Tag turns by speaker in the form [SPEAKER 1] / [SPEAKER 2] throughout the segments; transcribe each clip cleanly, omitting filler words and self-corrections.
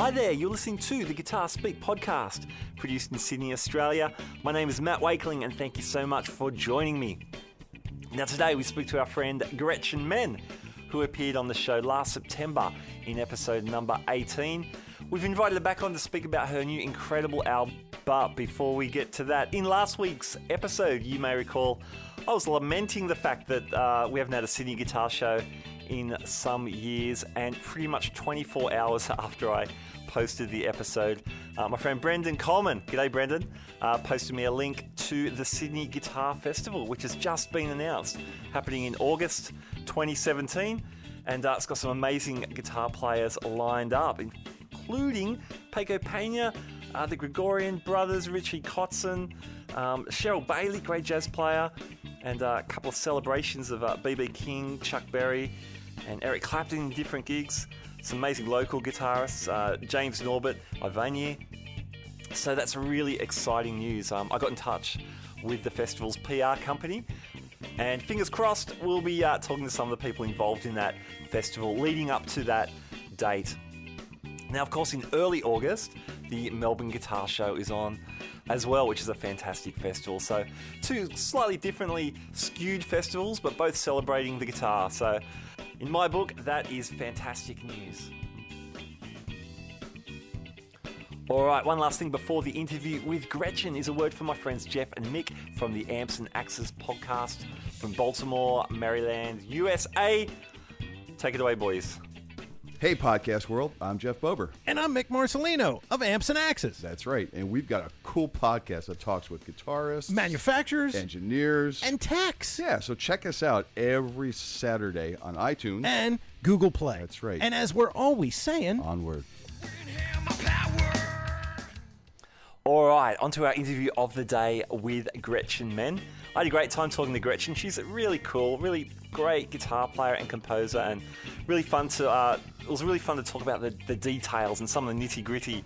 [SPEAKER 1] Hi there, you're listening to the Guitar Speak podcast, produced in Sydney, Australia. My name is Matt Wakeling, and thank you so much for joining me. Now today we speak to our friend Gretchen Men, who appeared on the show last September in episode number 18. We've invited her back on to speak about her new incredible album. But before we get to that, in last week's episode, you may recall, I was lamenting the fact that we haven't had a Sydney guitar show in some years, and pretty much 24 hours after I posted the episode, my friend Brendan Coleman, g'day Brendan, posted me a link to the Sydney Guitar Festival, which has just been announced, happening in August 2017, and it's got some amazing guitar players lined up, including Paco Pena, the Gregorian brothers, Richie Kotzen, Cheryl Bailey, great jazz player, and a couple of celebrations of B.B. King, Chuck Berry, and Eric Clapton in different gigs. Some amazing local guitarists, James Norbert, Ivanier. So that's really exciting news. I got in touch with the festival's PR company, and fingers crossed we'll be talking to some of the people involved in that festival leading up to that date. Now, of course, in early August, the Melbourne Guitar Show is on as well, which is a fantastic festival. So two slightly differently skewed festivals, but both celebrating the guitar. So in my book, that is fantastic news. All right, one last thing before the interview with Gretchen is a word from my friends Jeff and Mick from the Amps and Axes podcast from Baltimore, Maryland, USA. Take it away, boys.
[SPEAKER 2] Hey, podcast world, I'm Jeff Bober.
[SPEAKER 3] And I'm Mick Marcelino of Amps and Axes.
[SPEAKER 2] That's right, and we've got a cool podcast that talks with guitarists,
[SPEAKER 3] manufacturers,
[SPEAKER 2] engineers,
[SPEAKER 3] and techs.
[SPEAKER 2] Yeah, so check us out every Saturday on iTunes
[SPEAKER 3] and Google Play.
[SPEAKER 2] That's right.
[SPEAKER 3] And as we're always saying,
[SPEAKER 2] onward.
[SPEAKER 1] All right, on to our interview of the day with Gretchen Men. I had a great time talking to Gretchen. She's a really cool, really great guitar player and composer, and really fun to. It was really fun to talk about the details and some of the nitty-gritty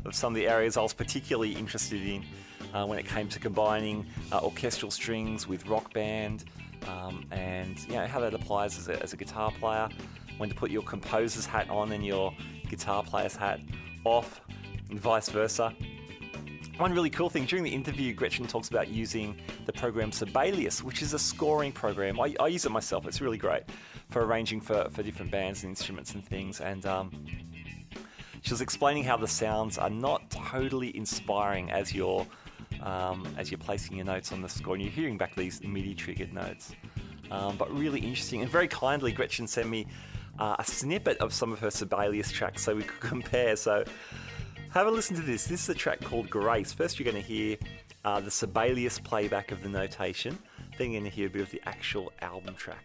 [SPEAKER 1] of some of the areas I was particularly interested in when it came to combining orchestral strings with rock band, and how that applies as a guitar player, when to put your composer's hat on and your guitar player's hat off, and vice versa. One really cool thing, during the interview, Gretchen talks about using the program Sibelius, which is a scoring program. I use it myself. It's really great for arranging for different bands and instruments and things. And she was explaining how the sounds are not totally inspiring as you're placing your notes on the score, and you're hearing back these MIDI-triggered notes. But really interesting. And very kindly, Gretchen sent me a snippet of some of her Sibelius tracks so we could compare. So have a listen to this. This is a track called Grace. First you're going to hear the Sibelius playback of the notation, then you're going to hear a bit of the actual album track.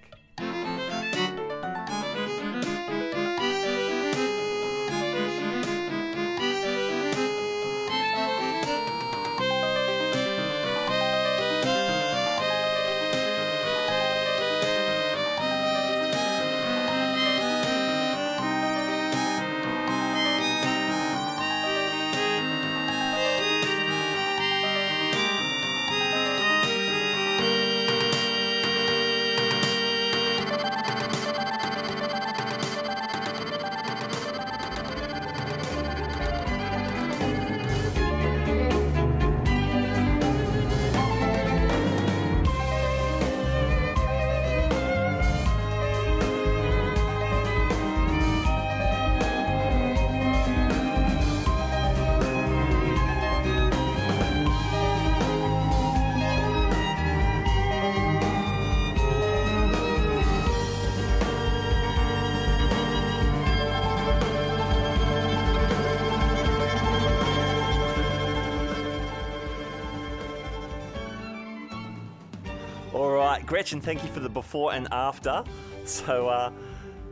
[SPEAKER 1] Gretchen, thank you for the before and after. So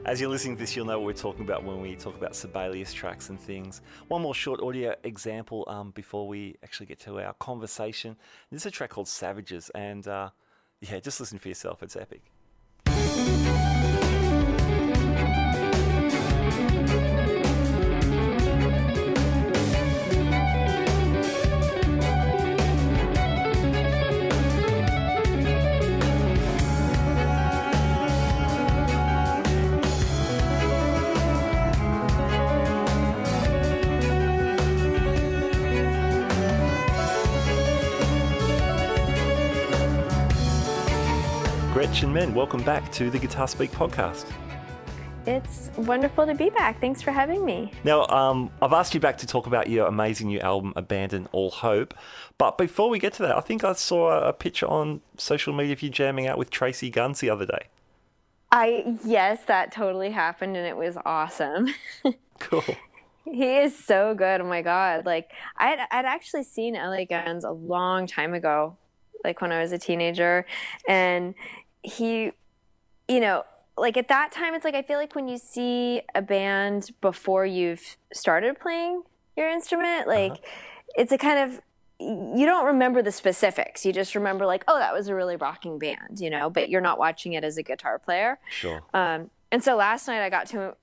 [SPEAKER 1] as you're listening to this, you'll know what we're talking about when we talk about Sibelius tracks and things. One more short audio example before we actually get to our conversation. This is a track called Savages, and just listen for yourself. It's epic. Gretchen Men, welcome back to the Guitar Speak podcast.
[SPEAKER 4] It's wonderful to be back. Thanks for having me.
[SPEAKER 1] Now, I've asked you back to talk about your amazing new album, Abandon All Hope. But before we get to that, I think I saw a picture on social media of you jamming out with Tracy Guns the other day.
[SPEAKER 4] Yes, that totally happened, and it was awesome.
[SPEAKER 1] Cool.
[SPEAKER 4] He is so good. Oh my God. Like, I'd actually seen LA Guns a long time ago, like when I was a teenager. And he, like at that time, it's like, I feel like when you see a band before you've started playing your instrument, like it's a kind of, you don't remember the specifics. You just remember like, oh, that was a really rocking band, but you're not watching it as a guitar player.
[SPEAKER 1] Sure.
[SPEAKER 4] And so last night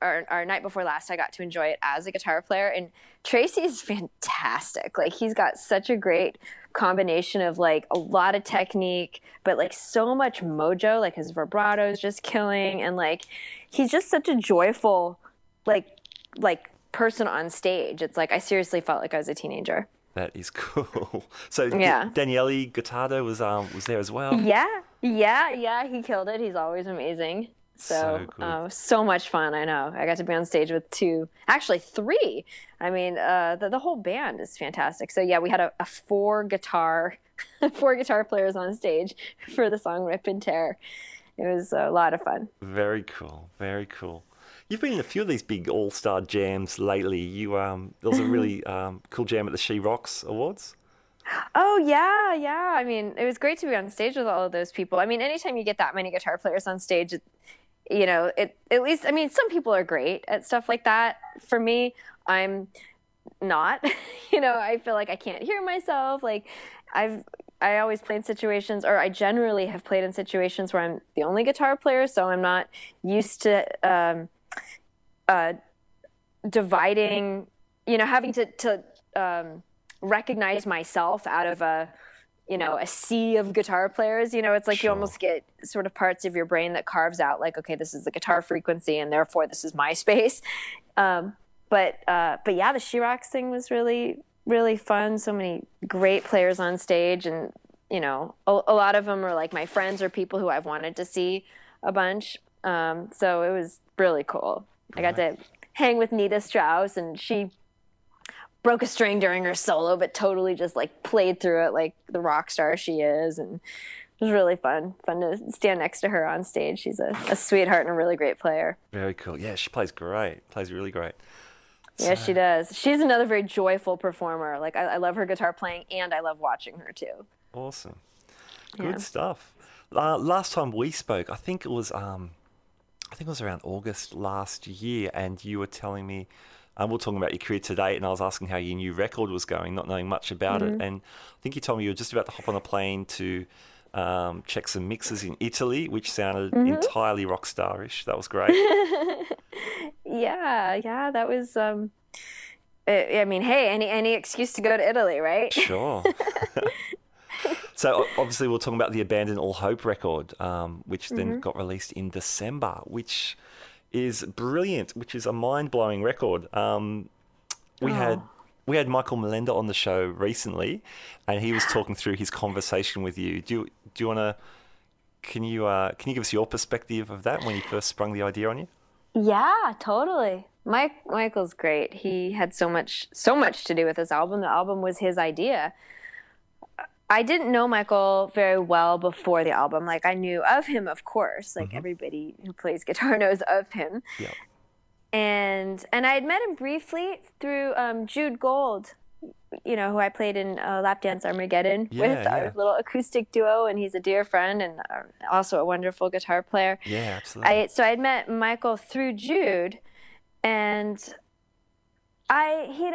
[SPEAKER 4] or night before last, I got to enjoy it as a guitar player. And Tracy is fantastic. Like, he's got such a great combination of like a lot of technique, but like so much mojo. Like, his vibrato is just killing, and like he's just such a joyful like person on stage. It's like I seriously felt like I was a teenager.
[SPEAKER 1] That is cool. So
[SPEAKER 4] yeah.
[SPEAKER 1] Daniele Gottardo was there as well.
[SPEAKER 4] Yeah, he killed it. He's always amazing. So much fun. I know. I got to be on stage with three. I mean, the whole band is fantastic. So yeah, we had a four guitar players on stage for the song Rip and Tear. It was a lot of fun.
[SPEAKER 1] Very cool. Very cool. You've been in a few of these big all-star jams lately. There was a really cool jam at the She Rocks Awards.
[SPEAKER 4] Oh, yeah. I mean, it was great to be on stage with all of those people. I mean, anytime you get that many guitar players on stage, at least, I mean, some people are great at stuff like that. For me, I'm not. I feel like I can't hear myself. Like, I always play in situations, or I generally have played in situations where I'm the only guitar player, so I'm not used to dividing, having to recognize myself out of a sea of guitar players. It's like, sure. You almost get sort of parts of your brain that carves out like, okay, this is the guitar frequency and therefore this is my space. But yeah, the She Rocks thing was really, really fun. So many great players on stage, and a lot of them are like my friends or people who I've wanted to see a bunch. So it was really cool. I got to hang with Nita Strauss, and she broke a string during her solo, but totally just like played through it like the rock star she is. And it was really fun to stand next to her on stage. She's a sweetheart and a really great player.
[SPEAKER 1] Very cool. Yeah, she plays great. Plays really great.
[SPEAKER 4] Yeah, she does. She's another very joyful performer. Like, I love her guitar playing, and I love watching her too.
[SPEAKER 1] Awesome. Good stuff. Last time we spoke, I think it was around August last year, and you were telling me, we were talking about your career to date, and I was asking how your new record was going, not knowing much about it. And I think you told me you were just about to hop on a plane to check some mixes in Italy, which sounded entirely rock starish. That was great.
[SPEAKER 4] Yeah, that was. I mean, hey, any excuse to go to Italy, right?
[SPEAKER 1] Sure. So obviously we're talking about the Abandon All Hope record, which then got released in December, which is brilliant, which is a mind-blowing record. We had Michael Molenda on the show recently, and he was talking through his conversation with you. Do you want to? Can you give us your perspective of that when he first sprung the idea on you?
[SPEAKER 4] Yeah, totally. Michael's great. He had so much to do with this album. The album was his idea. I didn't know Michael very well before the album. Like, I knew of him, of course. Like, everybody who plays guitar knows of him. Yeah. And I had met him briefly through Jude Gold, who I played in Lap Dance Armageddon with, our little acoustic duo, and he's a dear friend and also a wonderful guitar player.
[SPEAKER 1] Yeah, absolutely.
[SPEAKER 4] So I'd met Michael through Jude, and he'd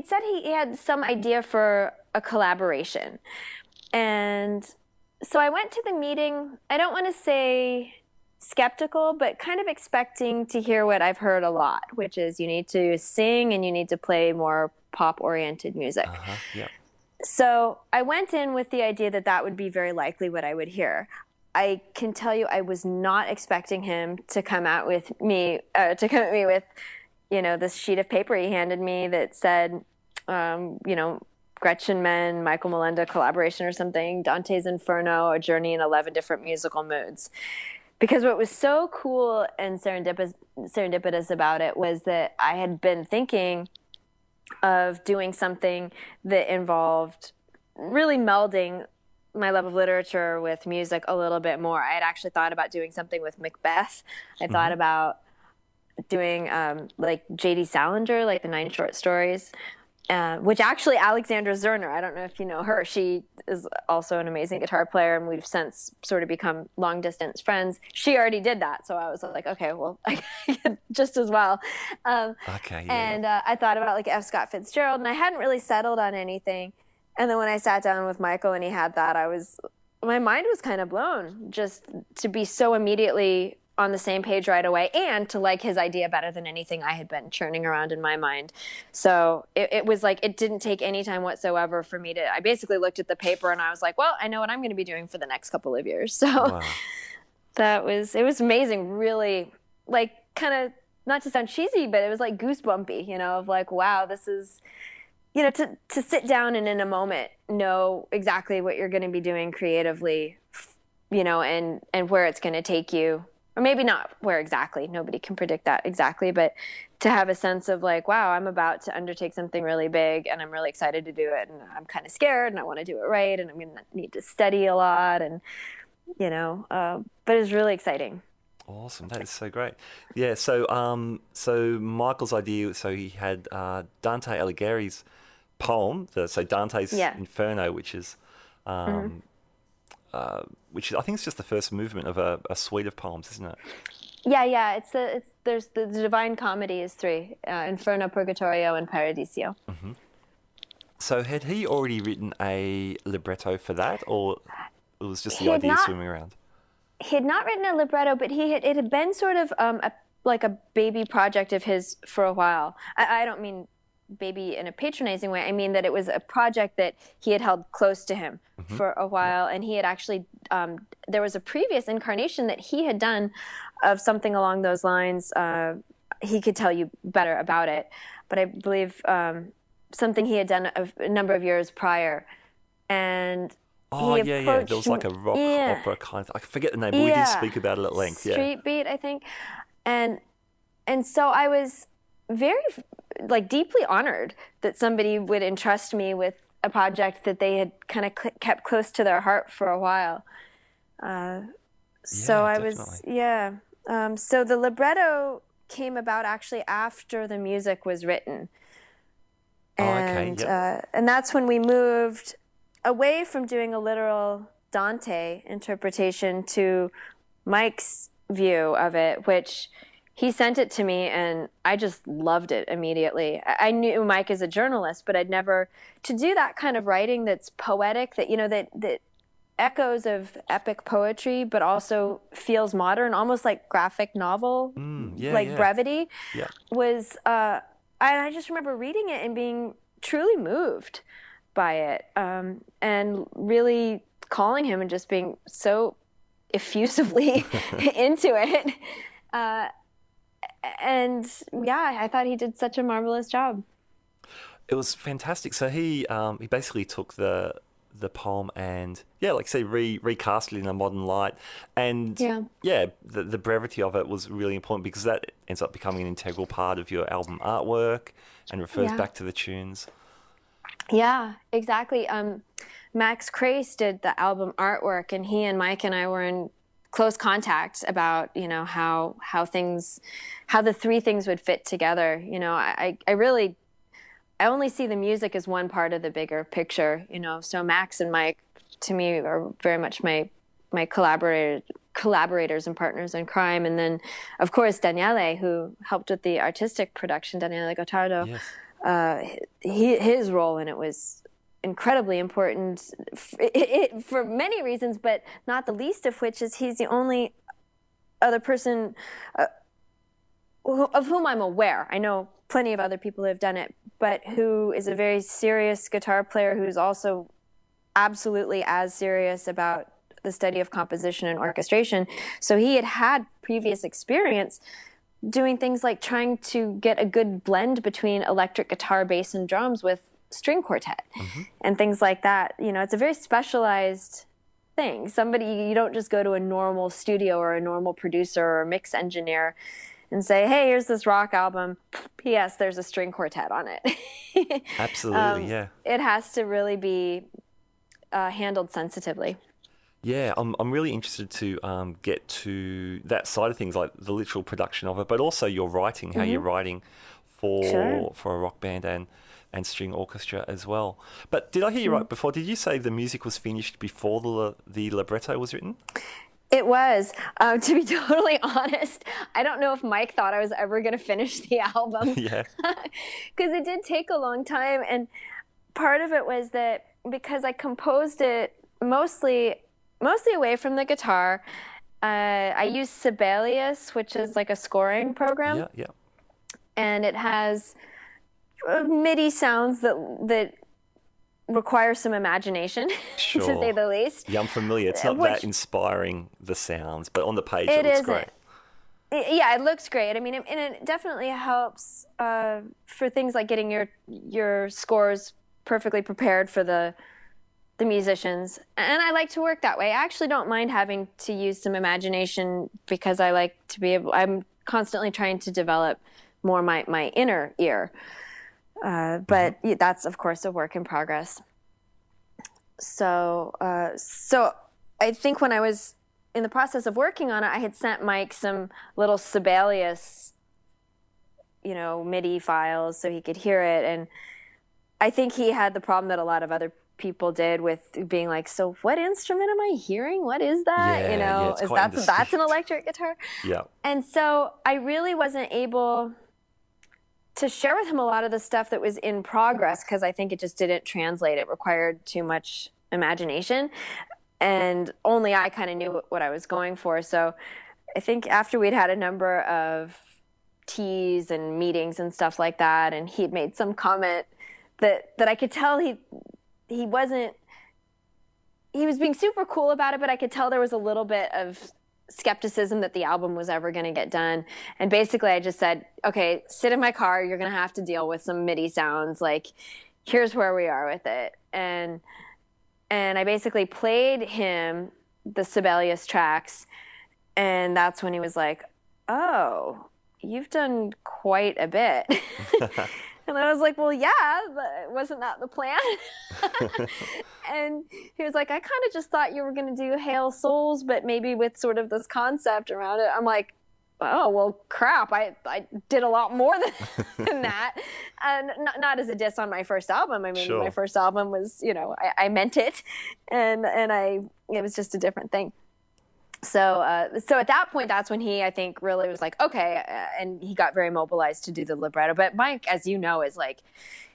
[SPEAKER 4] said he had some idea for a collaboration. And so I went to the meeting, I don't want to say skeptical, but kind of expecting to hear what I've heard a lot, which is you need to sing and you need to play more pop-oriented music.
[SPEAKER 1] Yeah.
[SPEAKER 4] So I went in with the idea that would be very likely what I would hear. I can tell you I was not expecting him to come at me with, this sheet of paper he handed me that said, Gretchen Menn, Michael Molenda collaboration or something, Dante's Inferno, A Journey in 11 Different Musical Moods. Because what was so cool and serendipitous about it was that I had been thinking of doing something that involved really melding my love of literature with music a little bit more. I had actually thought about doing something with Macbeth. I thought about doing like J.D. Salinger, like the 9 short stories, which actually Alexandra Zerner, I don't know if you know her, she is also an amazing guitar player, and we've since sort of become long distance friends. She already did that, so I was like, okay, well, I can just as well.
[SPEAKER 1] Okay. Yeah.
[SPEAKER 4] And I thought about like F. Scott Fitzgerald, and I hadn't really settled on anything. And then when I sat down with Michael and he had that, my mind was kind of blown just to be so immediately on the same page right away, and to like his idea better than anything I had been churning around in my mind. So it was like, it didn't take any time whatsoever for me I basically looked at the paper and I was like, well, I know what I'm going to be doing for the next couple of years. So
[SPEAKER 1] Wow.
[SPEAKER 4] it was amazing, really, like, kind of, not to sound cheesy, but it was like goosebumpy, of like, wow, this is, to sit down and in a moment know exactly what you're going to be doing creatively, and where it's going to take you. Or maybe not where exactly, nobody can predict that exactly, but to have a sense of like, wow, I'm about to undertake something really big and I'm really excited to do it, and I'm kind of scared and I want to do it right, and I'm going to need to study a lot, and, but it's really exciting.
[SPEAKER 1] Awesome. That is so great. Yeah. So Michael's idea, so he had Dante Alighieri's poem, so Dante's Inferno, which is I think it's just the first movement of a suite of poems, isn't it?
[SPEAKER 4] Yeah. There's the Divine Comedy is 3, Inferno, Purgatorio, and Paradiso.
[SPEAKER 1] Mm-hmm. So had he already written a libretto for that, or it was just the idea swimming around?
[SPEAKER 4] He had not written a libretto, but it had been sort of like a baby project of his for a while. I don't mean baby in a patronizing way. I mean that it was a project that he had held close to him for a while, and he had actually there was a previous incarnation that he had done of something along those lines. He could tell you better about it, but I believe something he had done a number of years prior. And
[SPEAKER 1] there was like a rock opera kind of, I forget the name, but we did speak about it at length.
[SPEAKER 4] Street Beat, I think. And so I was very, like, deeply honored that somebody would entrust me with a project that they had kind of kept close to their heart for a while. So the libretto came about actually after the music was written. And that's when we moved away from doing a literal Dante interpretation to Mike's view of it, which he sent it to me and I just loved it immediately. I knew Mike as a journalist, but I'd never, to do that kind of writing that's poetic, that, that echoes of epic poetry, but also feels modern, almost like graphic novel, brevity, was, I just remember reading it and being truly moved by it, and really calling him and just being so effusively into it. I thought he did such a marvelous job.
[SPEAKER 1] It was fantastic. So he basically took the poem and like say recast it in a modern light, and the brevity of it was really important because that ends up becoming an integral part of your album artwork and refers back to the tunes.
[SPEAKER 4] Yeah, exactly. Max Crace did the album artwork, and he and Mike and I were in close contact about, how the 3 things would fit together. I only see the music as one part of the bigger picture, so Max and Mike to me are very much my collaborators and partners in crime. And then of course Daniele, who helped with the artistic production, Daniele Gottardo. Yes. His role in it was incredibly important for many reasons, but not the least of which is he's the only other person of whom I'm aware. I know plenty of other people who have done it, but who is a very serious guitar player who's also absolutely as serious about the study of composition and orchestration. So he had previous experience doing things like trying to get a good blend between electric guitar, bass, and drums with string quartet and things like that. You know, it's a very specialized thing. You don't just go to a normal studio or a normal producer or a mix engineer and say, hey, here's this rock album. P.S. There's a string quartet on it.
[SPEAKER 1] Absolutely, yeah.
[SPEAKER 4] It has to really be handled sensitively.
[SPEAKER 1] Yeah, I'm really interested to get to that side of things, like the literal production of it, but also your writing, how you're writing for a rock band and string orchestra as well. But did I hear you right before? Did you say the music was finished before the libretto was written?
[SPEAKER 4] It was. To be totally honest, I don't know if Mike thought I was ever going to finish the album.
[SPEAKER 1] Yeah.
[SPEAKER 4] Because it did take a long time. And part of it was that because I composed it mostly away from the guitar, I used Sibelius, which is like a scoring program.
[SPEAKER 1] Yeah, yeah.
[SPEAKER 4] And it has MIDI sounds that require some imagination,
[SPEAKER 1] Sure.
[SPEAKER 4] to say the least.
[SPEAKER 1] Yeah, I'm familiar. It's not that inspiring, the sounds, but on the page it looks great.
[SPEAKER 4] Yeah, it looks great. I mean, and it definitely helps for things like getting your scores perfectly prepared for the musicians. And I like to work that way. I actually don't mind having to use some imagination because I like to be able, I'm constantly trying to develop more my inner ear. But that's, of course, a work in progress. So I think when I was in the process of working on it, I had sent Mike some little Sibelius, MIDI files so he could hear it. And I think he had the problem that a lot of other people did with being like, so what instrument am I hearing? What is that? That's an electric guitar?
[SPEAKER 1] Yeah.
[SPEAKER 4] And so I really wasn't able to share with him a lot of the stuff that was in progress because I think it just didn't translate. It required too much imagination, and only I kind of knew what I was going for. So I think after we'd had a number of teas and meetings and stuff like that, and he'd made some comment that I could tell he was being super cool about it, but I could tell there was a little bit of skepticism that the album was ever going to get done. And basically I just said, okay, sit in my car. You're going to have to deal with some MIDI sounds. Like, here's where we are with it. And I basically played him the Sibelius tracks. And that's when he was like, oh, you've done quite a bit. And I was like, well, yeah, but wasn't that the plan? And he was like, I kind of just thought you were going to do Hail Souls, but maybe with sort of this concept around it. I'm like, oh, well, crap. I did a lot more than that. And not as a diss on my first album. I mean,
[SPEAKER 1] Sure.
[SPEAKER 4] My first album was, I meant it. And it was just a different thing. So at that point, that's when he, I think, really was like, okay, and he got very mobilized to do the libretto. But Mike, as you know, is like,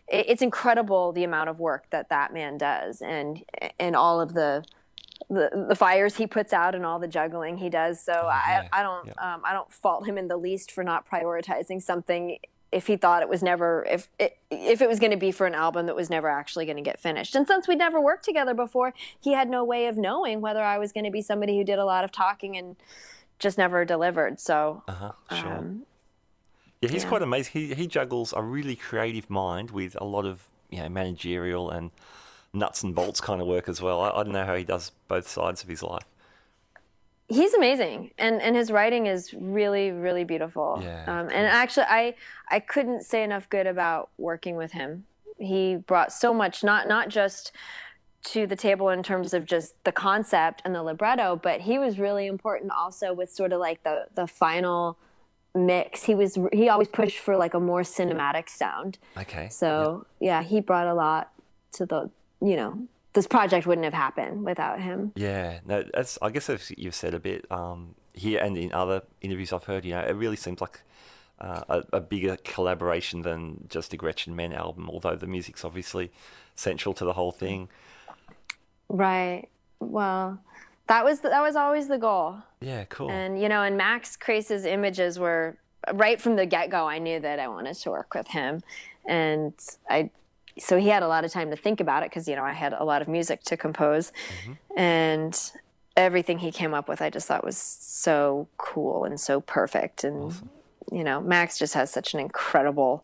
[SPEAKER 4] it's incredible the amount of work that man does, and all of the fires he puts out and all the juggling he does. So I don't fault him in the least for not prioritizing something if he thought it was never, if it was going to be for an album that was never actually going to get finished. And since we'd never worked together before, he had no way of knowing whether I was going to be somebody who did a lot of talking and just never delivered. So,
[SPEAKER 1] sure. Yeah, he's quite amazing. He juggles a really creative mind with a lot of managerial and nuts and bolts kind of work as well. I don't know how he does both sides of his life.
[SPEAKER 4] He's amazing, and his writing is really, really beautiful.
[SPEAKER 1] Yeah,
[SPEAKER 4] and actually, I couldn't say enough good about working with him. He brought so much, not just to the table in terms of just the concept and the libretto, but he was really important also with sort of like the final mix. He always pushed for like a more cinematic sound.
[SPEAKER 1] Okay.
[SPEAKER 4] So yeah, he brought a lot to the this project wouldn't have happened without him.
[SPEAKER 1] Yeah, no, I guess as you've said a bit here and in other interviews I've heard, it really seems like a bigger collaboration than just a Gretchen Men album, although the music's obviously central to the whole thing.
[SPEAKER 4] Right. Well, that was always the goal.
[SPEAKER 1] Yeah, cool.
[SPEAKER 4] And and Max Crace's images were right from the get-go. I knew that I wanted to work with him, and so he had a lot of time to think about it because, I had a lot of music to compose. And everything he came up with, I just thought was so cool and so perfect. And,
[SPEAKER 1] awesome.
[SPEAKER 4] Max just has such an incredible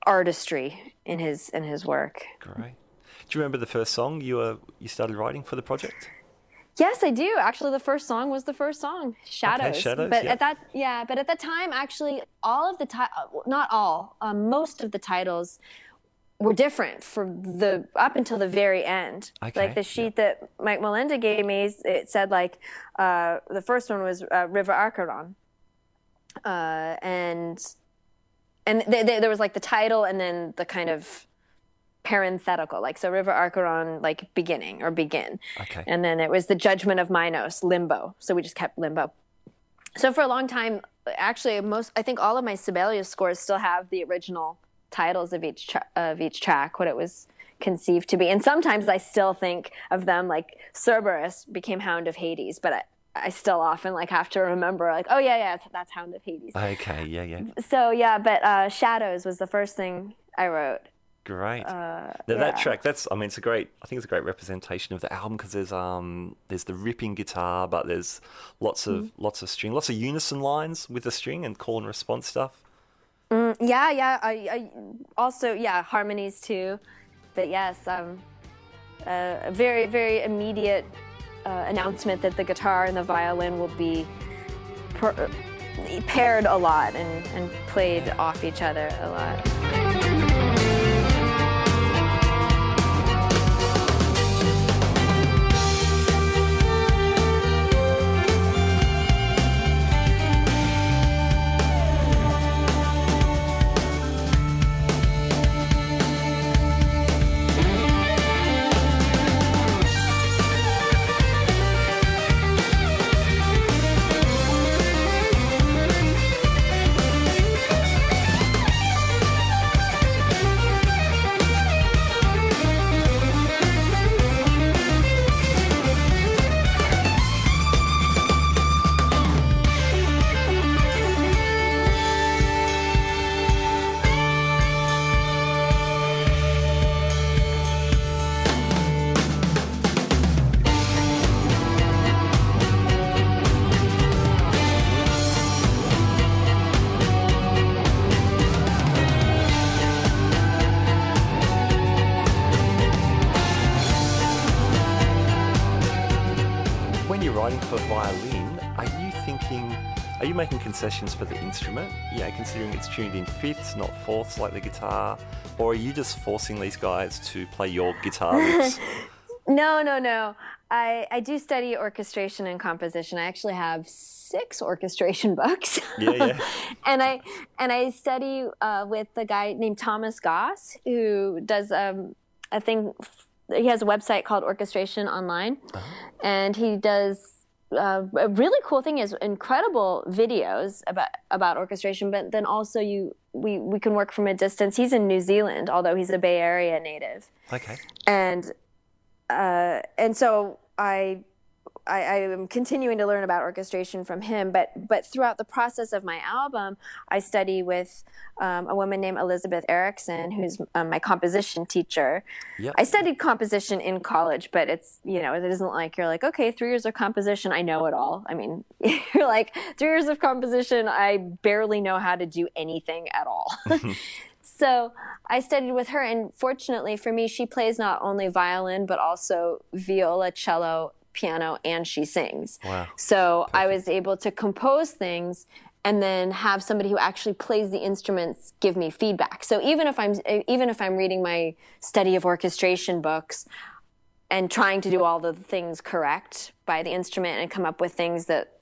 [SPEAKER 4] artistry in his work.
[SPEAKER 1] Great. Do you remember the first song you started writing for the project?
[SPEAKER 4] Yes, I do. Actually, the first song was the first song, Shadows.
[SPEAKER 1] Okay, Shadows.
[SPEAKER 4] But
[SPEAKER 1] yeah.
[SPEAKER 4] but at that time, actually, all of the not all, most of the titles were different up until the very end.
[SPEAKER 1] Okay,
[SPEAKER 4] Like the sheet that Mike Molenda gave me, it said like the first one was River Acheron, and there was like the title and then the kind of parenthetical, like so River Acheron, like beginning or begin.
[SPEAKER 1] Okay.
[SPEAKER 4] And then it was the Judgment of Minos, Limbo. So we just kept Limbo. So for a long time, actually, I think all of my Sibelius scores still have the original titles of each track, what it was conceived to be. And sometimes I still think of them like Cerberus became Hound of Hades, but I still often like have to remember like, oh yeah, that's Hound of Hades.
[SPEAKER 1] Okay, yeah.
[SPEAKER 4] So yeah, but Shadows was the first thing I wrote.
[SPEAKER 1] Great. Now that track, I think it's a great representation of the album because there's the ripping guitar, but there's lots of string, lots of unison lines with the string and call and response stuff.
[SPEAKER 4] Yeah. I also harmonies too, but yes, a very very immediate announcement that the guitar and the violin will be paired a lot and played off each other a lot.
[SPEAKER 1] Writing for violin, are you making concessions for the instrument? Considering it's tuned in fifths, not fourths like the guitar, or are you just forcing these guys to play your guitar riffs?
[SPEAKER 4] No. I do study orchestration and composition. I actually have 6 orchestration books.
[SPEAKER 1] Yeah.
[SPEAKER 4] and I study with a guy named Thomas Goss who does a thing. He has a website called Orchestration Online, and he does a really cool thing is incredible videos about orchestration. But then also we can work from a distance. He's in New Zealand, although he's a Bay Area native.
[SPEAKER 1] Okay.
[SPEAKER 4] And so I am continuing to learn about orchestration from him, but throughout the process of my album, I study with a woman named Elizabeth Erickson, who's my composition teacher.
[SPEAKER 1] Yep.
[SPEAKER 4] I studied composition in college, but it's, it isn't like you're like, okay, 3 years of composition, I know it all. I mean, you're like, 3 years of composition, I barely know how to do anything at all. So I studied with her, and fortunately for me, she plays not only violin, but also viola, cello, piano, and she sings.
[SPEAKER 1] Wow.
[SPEAKER 4] So perfect. I was able to compose things and then have somebody who actually plays the instruments give me feedback. So even if I'm reading my study of orchestration books and trying to do all the things correct by the instrument and come up with things that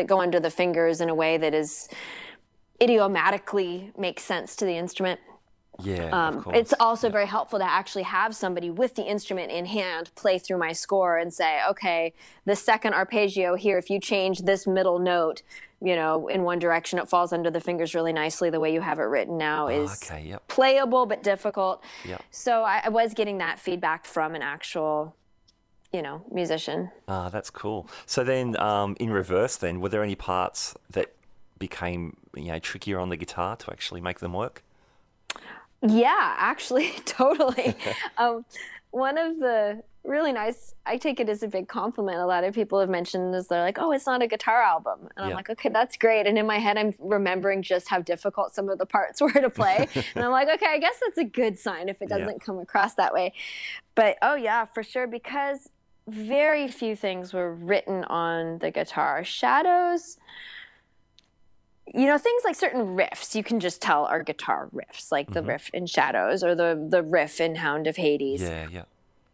[SPEAKER 4] go under the fingers in a way that is idiomatically makes sense to the instrument.
[SPEAKER 1] Yeah, of course.
[SPEAKER 4] It's also very helpful to actually have somebody with the instrument in hand play through my score and say, okay, the second arpeggio here, if you change this middle note, in one direction, it falls under the fingers really nicely. The way you have it written now is playable but difficult.
[SPEAKER 1] Yep.
[SPEAKER 4] So I was getting that feedback from an actual, musician.
[SPEAKER 1] Ah, that's cool. So then in reverse then, were there any parts that became, trickier on the guitar to actually make them work?
[SPEAKER 4] Yeah, actually, totally. One of the really nice. I take it as a big compliment. A lot of people have mentioned this. They're like, "Oh, it's not a guitar album," and I'm like, "Okay, that's great." And in my head, I'm remembering just how difficult some of the parts were to play, and I'm like, "Okay, I guess that's a good sign if it doesn't come across that way." But oh yeah, for sure, because very few things were written on the guitar. Shadows, things like certain riffs you can just tell are guitar riffs, like the riff in Shadows or the riff in Hound of Hades.
[SPEAKER 1] Yeah.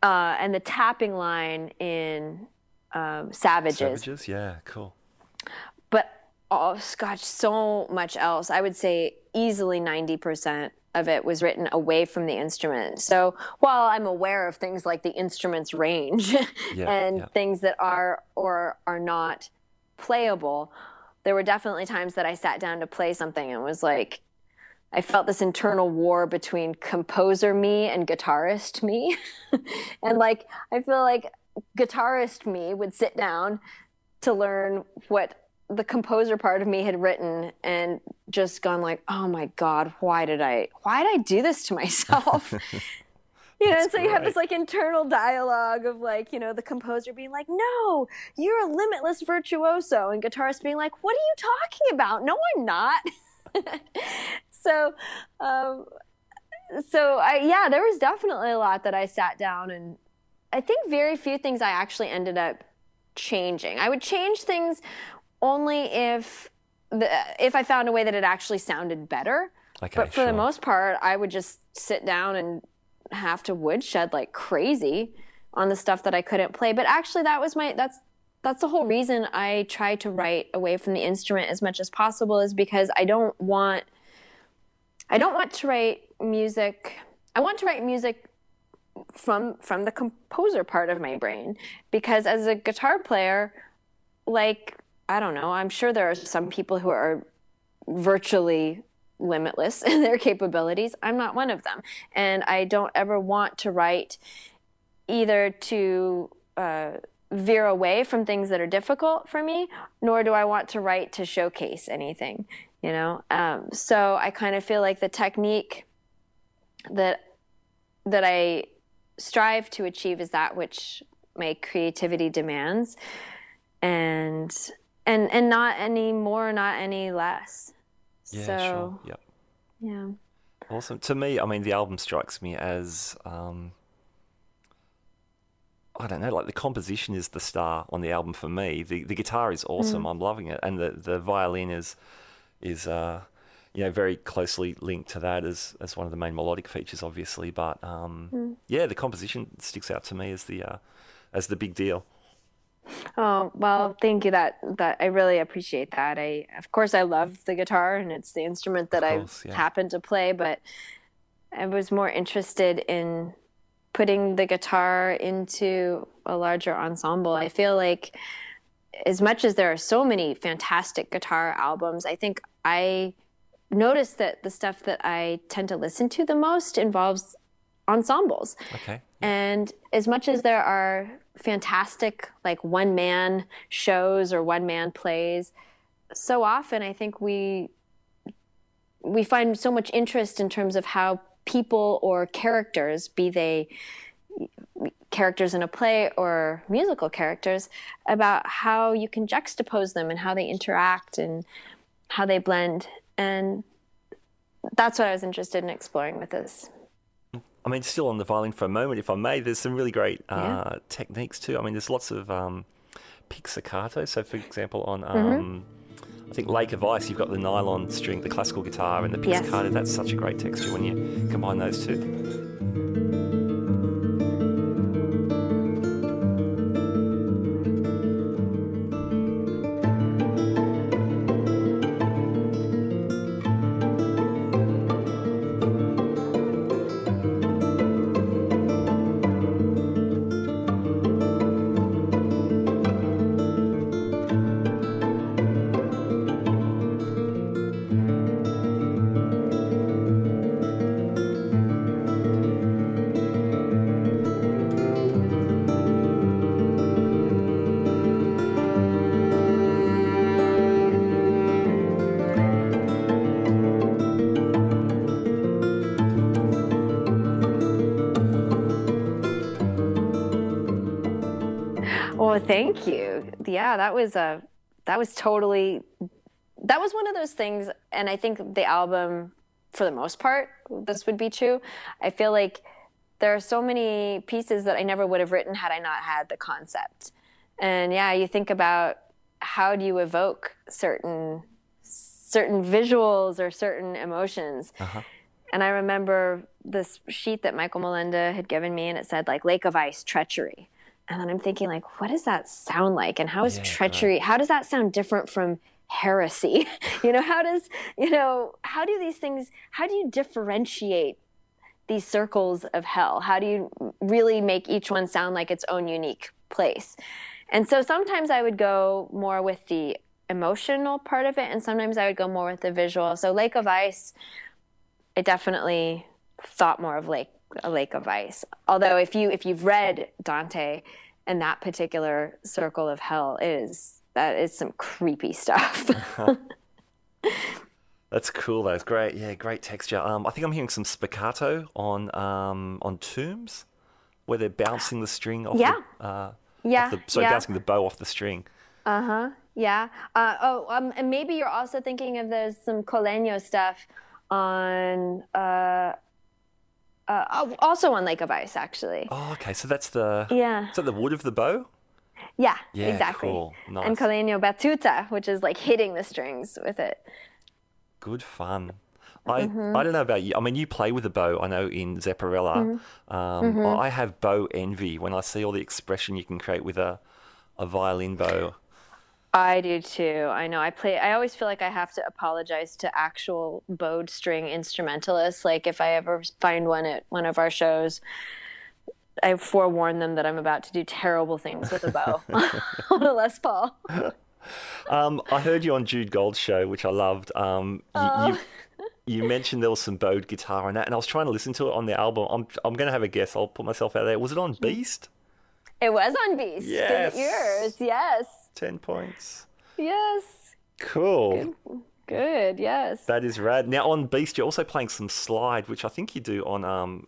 [SPEAKER 4] And the tapping line in Savages.
[SPEAKER 1] Savages, yeah, cool.
[SPEAKER 4] But, oh, gosh, so much else. I would say easily 90% of it was written away from the instrument. So while I'm aware of things like the instrument's range and things that are or are not playable, there were definitely times that I sat down to play something and was like, I felt this internal war between composer me and guitarist me. And like, I feel like guitarist me would sit down to learn what the composer part of me had written and just gone like, oh my God, why did I do this to myself? And so you have this like internal dialogue of like, the composer being like, no, you're a limitless virtuoso. And guitarist being like, what are you talking about? No, I'm not. So there was definitely a lot that I sat down, and I think very few things I actually ended up changing. I would change things only if I found a way that it actually sounded better.
[SPEAKER 1] Okay,
[SPEAKER 4] but for the most part, I would just sit down and have to woodshed like crazy on the stuff that I couldn't play. But actually, that's the whole reason I try to write away from the instrument as much as possible, is because I don't want to write music. I want to write music from the composer part of my brain, because as a guitar player, like, I don't know, I'm sure there are some people who are virtually limitless in their capabilities. I'm not one of them. And I don't ever want to write either to veer away from things that are difficult for me, nor do I want to write to showcase anything. So I kind of feel like the technique that I strive to achieve is that which my creativity demands, and not any more, not any less.
[SPEAKER 1] Yeah,
[SPEAKER 4] so,
[SPEAKER 1] sure. Yep.
[SPEAKER 4] Yeah.
[SPEAKER 1] Awesome. To me, I mean, the album strikes me as I don't know, like the composition is the star on the album for me. The guitar is awesome. I'm loving it, and the violin is very closely linked to that as one of the main melodic features, obviously. But the composition sticks out to me as the big deal.
[SPEAKER 4] Oh, well, thank you. That I really appreciate that. Of course I love the guitar, and it's the instrument that I happen to play, but I was more interested in putting the guitar into a larger ensemble. I feel like as much as there are so many fantastic guitar albums, I think I noticed that the stuff that I tend to listen to the most involves ensembles.
[SPEAKER 1] Okay.
[SPEAKER 4] And as much as there are fantastic like one-man shows or one-man plays, so often I think we find so much interest in terms of how people or characters, be they characters in a play or musical characters, about how you can juxtapose them and how they interact and how they blend. And that's what I was interested in exploring with this.
[SPEAKER 1] I mean, still on the violin for a moment, if I may, there's some really great techniques too. I mean, there's lots of pizzicato. So, for example, on I think Lake of Ice, you've got the nylon string, the classical guitar, and the pizzicato. That's such a great texture when you combine those two.
[SPEAKER 4] thank you. Yeah, that was one of those things, and I think the album, for the most part, this would be true. I feel like there are so many pieces that I never would have written had I not had the concept. And yeah, you think about how do you evoke certain visuals or certain emotions. And I remember this sheet that Michael Molenda had given me, and it said like Lake of Ice, treachery. And then I'm thinking like, what does that sound like? And how is treachery, how does that sound different from heresy? How do you differentiate these circles of hell? How do you really make each one sound like its own unique place? And so sometimes I would go more with the emotional part of it, and sometimes I would go more with the visual. So Lake of Ice, I definitely thought more of a lake of ice. Although if you've read Dante and that particular circle of hell, that is some creepy stuff.
[SPEAKER 1] That's cool. That's great. Yeah, great texture. I think I'm hearing some spiccato on Tombs, where they're bouncing the string off. Bouncing the bow off the string.
[SPEAKER 4] Yeah. And maybe you're also thinking of there's some Coleño stuff on also on Lake of Ice, actually.
[SPEAKER 1] Oh, okay. So that's the Is that the wood of the bow?
[SPEAKER 4] Yeah,
[SPEAKER 1] Yeah,
[SPEAKER 4] exactly.
[SPEAKER 1] Cool. Nice.
[SPEAKER 4] And Coleño Batuta, which is like hitting the strings with it.
[SPEAKER 1] Good fun. I don't know about you. I mean, you play with a bow, I know, in Zepparella. I have bow envy when I see all the expression you can create with a violin bow.
[SPEAKER 4] I do too. I know. I always feel like I have to apologize to actual bowed string instrumentalists. Like if I ever find one at one of our shows, I forewarn them that I'm about to do terrible things with a bow on a Les Paul.
[SPEAKER 1] I heard you on Jude Gold's show, which I loved. You mentioned there was some bowed guitar on that, and I was trying to listen to it on the album. I'm going to have a guess. I'll put myself out there. Was it on Beast?
[SPEAKER 4] It was on Beast.
[SPEAKER 1] Yes.
[SPEAKER 4] Good ears. Yes.
[SPEAKER 1] 10 points.
[SPEAKER 4] Yes.
[SPEAKER 1] Cool.
[SPEAKER 4] Good. Yes.
[SPEAKER 1] That is rad. Now on Beast, you're also playing some slide, which I think you do on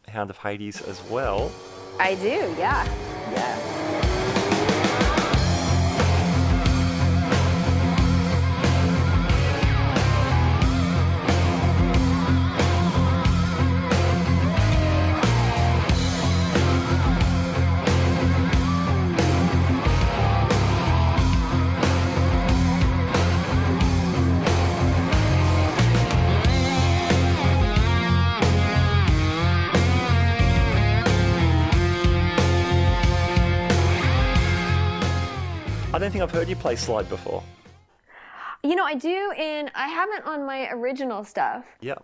[SPEAKER 1] Hound of Hades as well.
[SPEAKER 4] I do. Yeah.
[SPEAKER 1] I don't think I've heard you play slide before.
[SPEAKER 4] I do I haven't on my original stuff.
[SPEAKER 1] Yeah.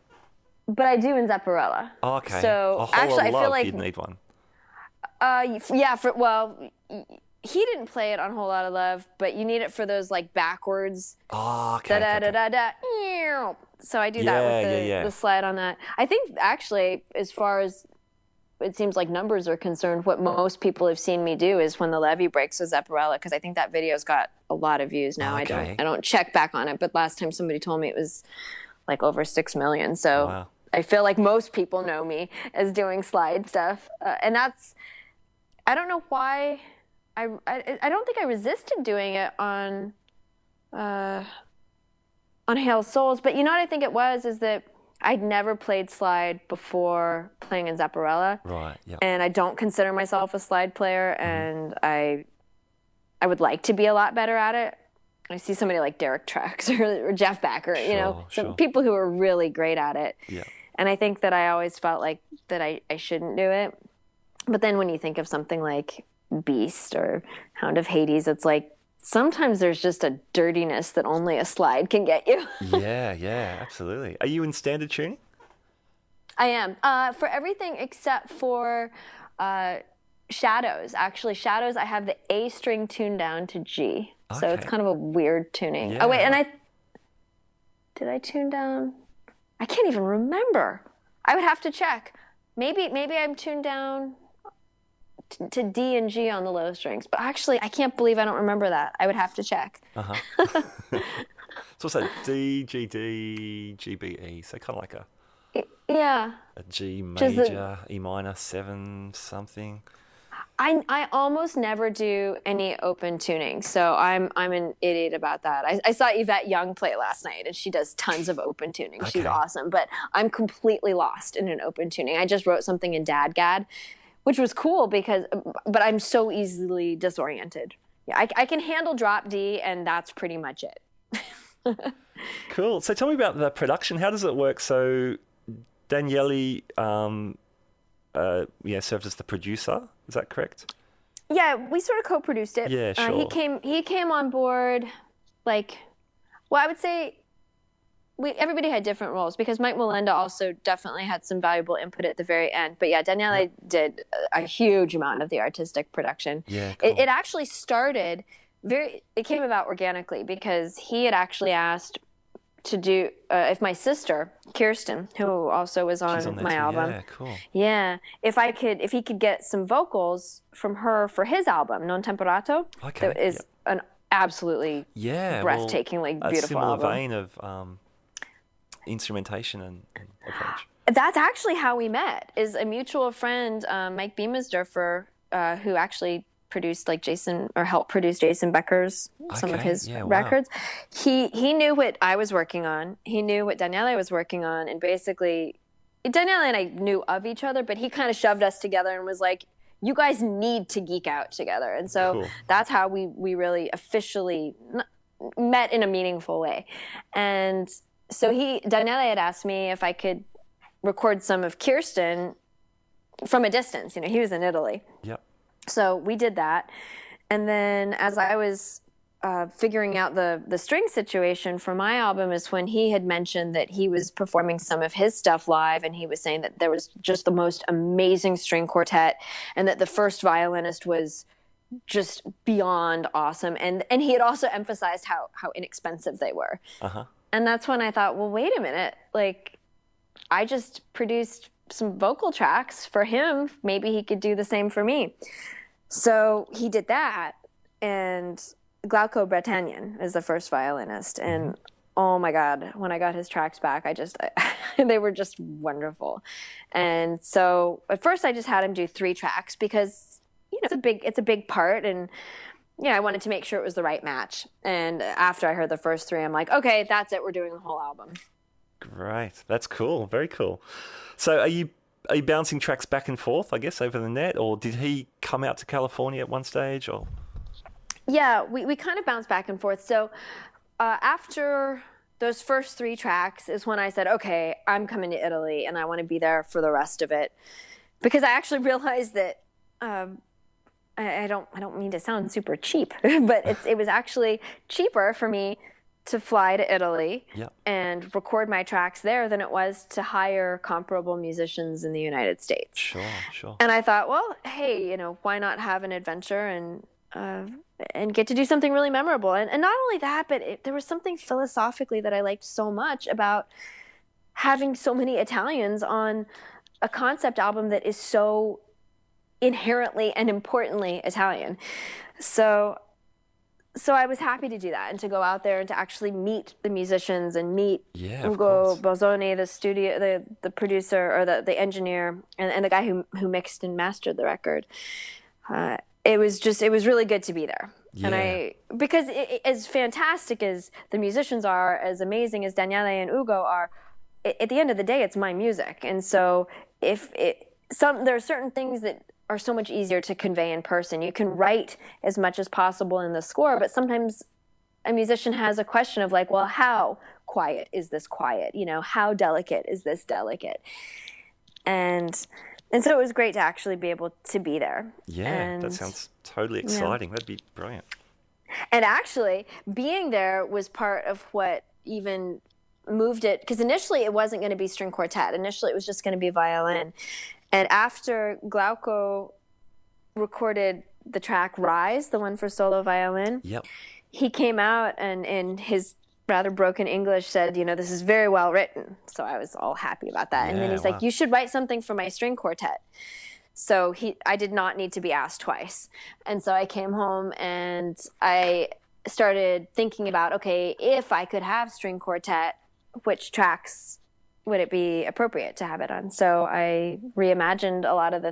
[SPEAKER 4] But I do in Zepparella.
[SPEAKER 1] Oh, okay.
[SPEAKER 4] So actually, I feel like
[SPEAKER 1] you'd need one.
[SPEAKER 4] He didn't play it on Whole Lotta Love, but you need it for those like backwards.
[SPEAKER 1] Oh, okay.
[SPEAKER 4] Da da da da da. So I do that with the slide on that. I think actually, as far as it seems like numbers are concerned, what most people have seen me do is when the levee breaks with Zepparella, because I think that video's got a lot of views now.
[SPEAKER 1] Okay.
[SPEAKER 4] I don't check back on it, but last time somebody told me it was like over 6 million. So
[SPEAKER 1] wow.
[SPEAKER 4] I feel like most people know me as doing slide stuff, and that's, I don't know why. I don't think I resisted doing it on Hail Souls, but you know what I think it was is that I'd never played slide before playing in Zepparella.
[SPEAKER 1] Right, yeah.
[SPEAKER 4] And I don't consider myself a slide player, and I would like to be a lot better at it. I see somebody like Derek Trucks or Jeff Backer, some people who are really great at it.
[SPEAKER 1] Yeah.
[SPEAKER 4] And I think that I always felt like that I shouldn't do it. But then when you think of something like Beast or Hound of Hades, it's like sometimes there's just a dirtiness that only a slide can get you.
[SPEAKER 1] Yeah, absolutely. Are you in standard tuning?
[SPEAKER 4] I am. For everything except for Shadows. Actually, Shadows, I have the A string tuned down to G. Okay. So it's kind of a weird tuning.
[SPEAKER 1] Yeah.
[SPEAKER 4] Oh, wait, and did I tune down? I can't even remember. I would have to check. Maybe I'm tuned down to D and G on the low strings, but actually I can't believe I don't remember that. I would have to check.
[SPEAKER 1] So what's that? D, G, D, G, B, E. So kind of like a G major, E minor, 7 something.
[SPEAKER 4] I almost never do any open tuning, so I'm an idiot about that. I saw Yvette Young play last night, and she does tons of open tuning. She's
[SPEAKER 1] Okay.
[SPEAKER 4] awesome, but I'm completely lost in an open tuning. I just wrote something in DADGAD, which was cool but I'm so easily disoriented. Yeah, I can handle drop D, and that's pretty much it.
[SPEAKER 1] Cool. So tell me about the production. How does it work? So Daniele, served as the producer. Is that correct?
[SPEAKER 4] Yeah, we sort of co-produced it.
[SPEAKER 1] Yeah, sure.
[SPEAKER 4] He came on board, I would say everybody had different roles because Mike Molenda also definitely had some valuable input at the very end. But yeah, Daniele did a huge amount of the artistic production.
[SPEAKER 1] Yeah, cool.
[SPEAKER 4] It actually started it came about organically because he had actually asked to do if my sister Kirsten, who also was on my album,
[SPEAKER 1] yeah, cool.
[SPEAKER 4] yeah, if he could get some vocals from her for his album Non Temporato,
[SPEAKER 1] Okay,
[SPEAKER 4] that is an absolutely breathtakingly
[SPEAKER 1] a
[SPEAKER 4] beautiful
[SPEAKER 1] similar
[SPEAKER 4] album.
[SPEAKER 1] vein of instrumentation and approach.
[SPEAKER 4] That's actually how we met. Is a mutual friend, Mike Beamersdorfer, who actually produced helped produce Jason Becker's some of his records. He knew what I was working on. He knew what Daniele was working on, and basically Daniele and I knew of each other, but he kind of shoved us together and was like, you guys need to geek out together. And so that's how we really officially met in a meaningful way. And so Daniele had asked me if I could record some of Kirsten from a distance. He was in Italy.
[SPEAKER 1] Yep.
[SPEAKER 4] So we did that. And then as I was figuring out the string situation for my album is when he had mentioned that he was performing some of his stuff live, and he was saying that there was just the most amazing string quartet and that the first violinist was just beyond awesome. And he had also emphasized how inexpensive they were.
[SPEAKER 1] Uh-huh.
[SPEAKER 4] And that's when I thought, well, wait a minute. I just produced some vocal tracks for him. Maybe he could do the same for me. So he did that. And Glauco Bretagnan is the first violinist. And oh my God, when I got his tracks back, they were just wonderful. And so at first I just had him do 3 tracks because, it's a big part. And I wanted to make sure it was the right match. And after I heard the first 3, I'm like, okay, that's it. We're doing the whole album.
[SPEAKER 1] Great. That's cool. Very cool. So are you bouncing tracks back and forth, I guess, over the net? Or did he come out to California at one stage? Or
[SPEAKER 4] yeah, we kind of bounced back and forth. So after those first 3 tracks is when I said, okay, I'm coming to Italy and I want to be there for the rest of it. Because I actually realized that I don't mean to sound super cheap, but it was actually cheaper for me to fly to Italy and record my tracks there than it was to hire comparable musicians in the United States.
[SPEAKER 1] Sure.
[SPEAKER 4] And I thought, well, hey, why not have an adventure and get to do something really memorable? And not only that, but there was something philosophically that I liked so much about having so many Italians on a concept album that is so inherently and importantly Italian. So I was happy to do that and to go out there and to actually meet the musicians and meet Ugo Bolzoni, the producer or the engineer, and the guy who mixed and mastered the record. It was really good to be there.
[SPEAKER 1] Yeah.
[SPEAKER 4] And because as fantastic as the musicians are, as amazing as Daniele and Ugo are, at the end of the day, it's my music. And so there are certain things that are so much easier to convey in person. You can write as much as possible in the score, but sometimes a musician has a question of well, how quiet is this quiet? How delicate is this delicate? And so it was great to actually be able to be there.
[SPEAKER 1] Yeah, that sounds totally exciting. That'd be brilliant.
[SPEAKER 4] And actually, being there was part of what even moved it, because initially it wasn't going to be string quartet. Initially it was just going to be violin. And after Glauco recorded the track Rise, the one for solo violin, he came out and in his rather broken English said, this is very well written. So I was all happy about that. And then he's like, you should write something for my string quartet. So I did not need to be asked twice. And so I came home and I started thinking about, okay, if I could have string quartet, which tracks would it be appropriate to have it on? So I reimagined a lot of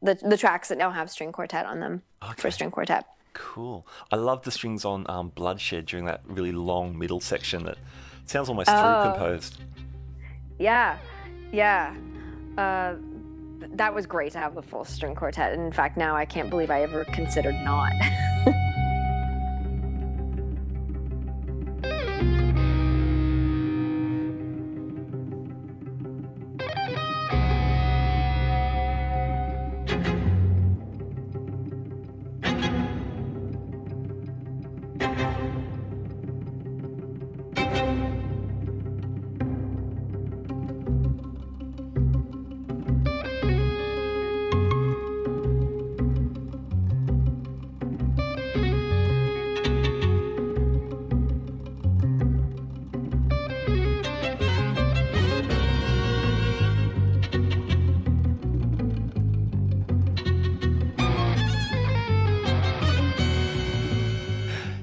[SPEAKER 4] the tracks that now have string quartet on them for string quartet.
[SPEAKER 1] Cool. I love the strings on Bloodshed during that really long middle section that sounds almost through composed.
[SPEAKER 4] Yeah. That was great to have the full string quartet. And in fact, now I can't believe I ever considered not.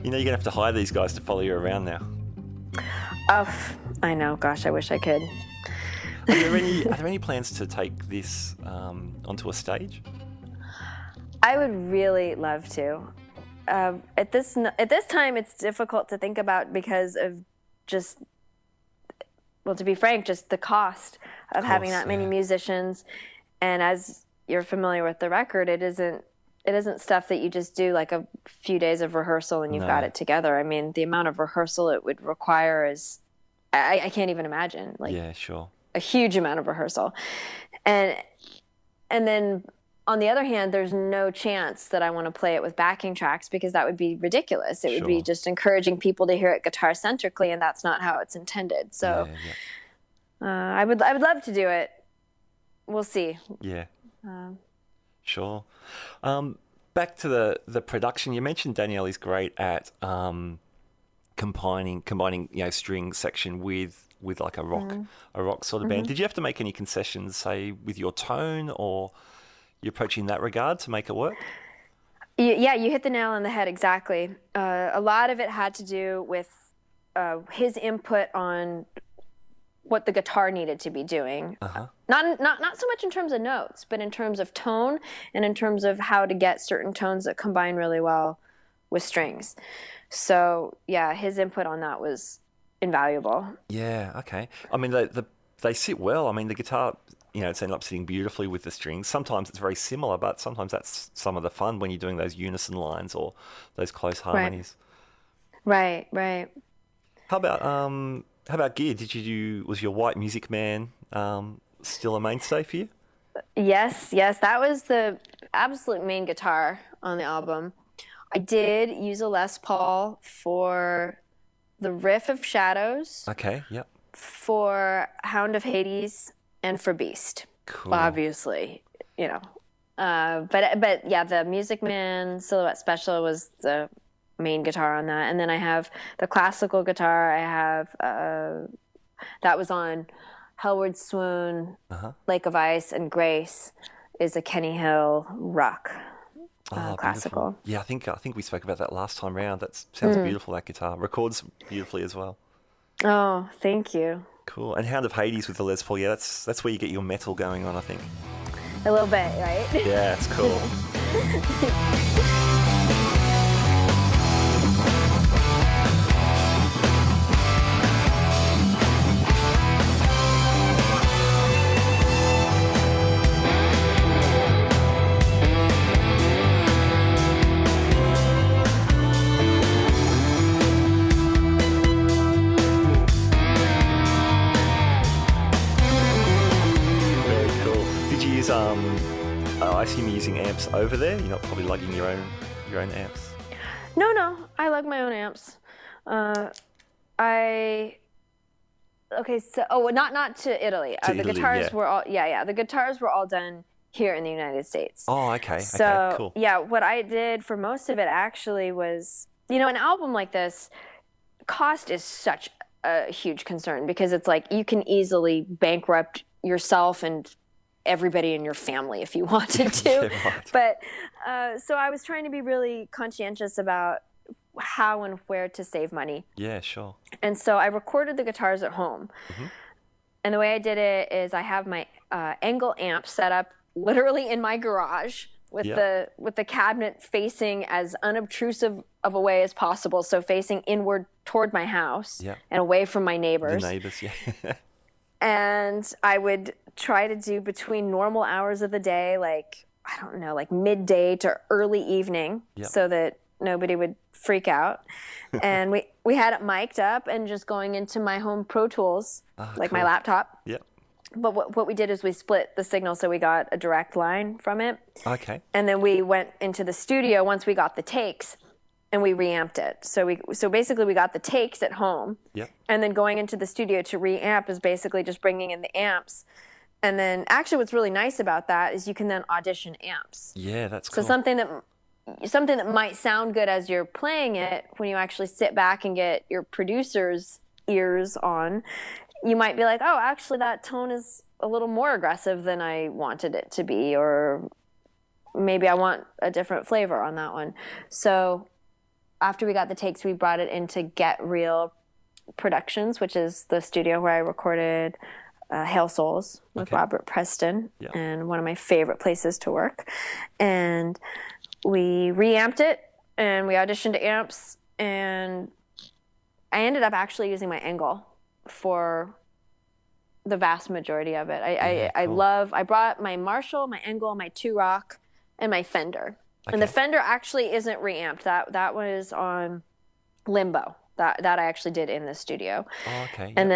[SPEAKER 1] You know, you're going to have to hire these guys to follow you around now.
[SPEAKER 4] Oh, I know. Gosh, I wish I could.
[SPEAKER 1] Are there any plans to take this onto a stage?
[SPEAKER 4] I would really love to. At this time, it's difficult to think about because of just, well, to be frank, just the cost of having that many musicians. And as you're familiar with the record, it isn't stuff that you just do like a few days of rehearsal and you've got it together. I mean, the amount of rehearsal it would require is, I can't even imagine. Like,
[SPEAKER 1] yeah, sure.
[SPEAKER 4] A huge amount of rehearsal. And then on the other hand, there's no chance that I want to play it with backing tracks because that would be ridiculous. It would be just encouraging people to hear it guitar centrically, and that's not how it's intended. So I would love to do it. We'll see.
[SPEAKER 1] Yeah. Sure. Back to the production. You mentioned Danielle is great at combining string section with like a rock sort of band. Did you have to make any concessions, say, with your tone, or you approach in that regard to make it work?
[SPEAKER 4] Yeah, you hit the nail on the head exactly. A lot of it had to do with his input on what the guitar needed to be doing. Not so much in terms of notes, but in terms of tone and in terms of how to get certain tones that combine really well with strings. So yeah, his input on that was invaluable.
[SPEAKER 1] Yeah, okay. I mean, they sit well. I mean, the guitar, it ended up sitting beautifully with the strings. Sometimes it's very similar, but sometimes that's some of the fun when you're doing those unison lines or those close harmonies.
[SPEAKER 4] Right.
[SPEAKER 1] How about gear? Was your white Music Man still a mainstay for you?
[SPEAKER 4] Yes, that was the absolute main guitar on the album. I did use a Les Paul for the riff of Shadows.
[SPEAKER 1] Okay, yep.
[SPEAKER 4] For Hound of Hades and for Beast.
[SPEAKER 1] Cool.
[SPEAKER 4] Obviously, but yeah, the Music Man Silhouette Special was the main guitar on that, and then I have the classical guitar. I have that was on Hellward Swoon, Lake of Ice, and Grace is a Kenny Hill Ruck classical.
[SPEAKER 1] Beautiful. Yeah, I think we spoke about that last time round. That sounds beautiful. That guitar records beautifully as well.
[SPEAKER 4] Oh, thank you.
[SPEAKER 1] Cool. And Hound of Hades with the Les Paul. Yeah, that's where you get your metal going on, I think.
[SPEAKER 4] A little bit, right?
[SPEAKER 1] Yeah, it's cool. I assume you're using amps over there. You're not probably lugging your own amps.
[SPEAKER 4] No, I lug my own amps. Not to Italy. The guitars were all the guitars were all done here in the United States.
[SPEAKER 1] Oh, okay.
[SPEAKER 4] So
[SPEAKER 1] okay, cool.
[SPEAKER 4] Yeah, what I did for most of it actually was, an album like this, cost is such a huge concern because it's like you can easily bankrupt yourself and everybody in your family if you wanted to.
[SPEAKER 1] Yeah, right.
[SPEAKER 4] But so I was trying to be really conscientious about how and where to save money.
[SPEAKER 1] Yeah, sure.
[SPEAKER 4] And so I recorded the guitars at home. And the way I did it is I have my Engel amp set up literally in my garage with
[SPEAKER 1] Yeah.
[SPEAKER 4] the cabinet facing as unobtrusive of a way as possible, so facing inward toward my house
[SPEAKER 1] Yeah.
[SPEAKER 4] and away from my
[SPEAKER 1] The
[SPEAKER 4] neighbors.
[SPEAKER 1] neighbors, yeah.
[SPEAKER 4] And I would try to do between normal hours of the day, like, I don't know, like midday to early evening,
[SPEAKER 1] Yep.
[SPEAKER 4] so that nobody would freak out. And we had it mic'd up and just going into my home Pro Tools, like my
[SPEAKER 1] Cool.
[SPEAKER 4] laptop.
[SPEAKER 1] Yep.
[SPEAKER 4] But what we did is we split the signal, so we got a direct line from it.
[SPEAKER 1] Okay.
[SPEAKER 4] And then we went into the studio once we got the takes, and we reamped it. So basically we got the takes at home.
[SPEAKER 1] Yep.
[SPEAKER 4] And then going into the studio to reamp is basically just bringing in the amps. And then actually what's really nice about that is you can then audition amps.
[SPEAKER 1] Yeah, that's
[SPEAKER 4] So
[SPEAKER 1] cool.
[SPEAKER 4] something that might sound good as you're playing it, when you actually sit back and get your producer's ears on, you might be like, oh, actually that tone is a little more aggressive than I wanted it to be, or maybe I want a different flavor on that one. So after we got the takes, we brought it into Get Real Productions, which is the studio where I recorded Hail Souls with Robert Preston, and one of my favorite places to work. And we reamped it, and we auditioned amps, and I ended up actually using my Engel for the vast majority of it. I brought my Marshall, my Engel, my Two Rock, and my Fender. And the Fender actually isn't reamped. That was on Limbo. That I actually did in the studio.
[SPEAKER 1] Oh, okay.
[SPEAKER 4] And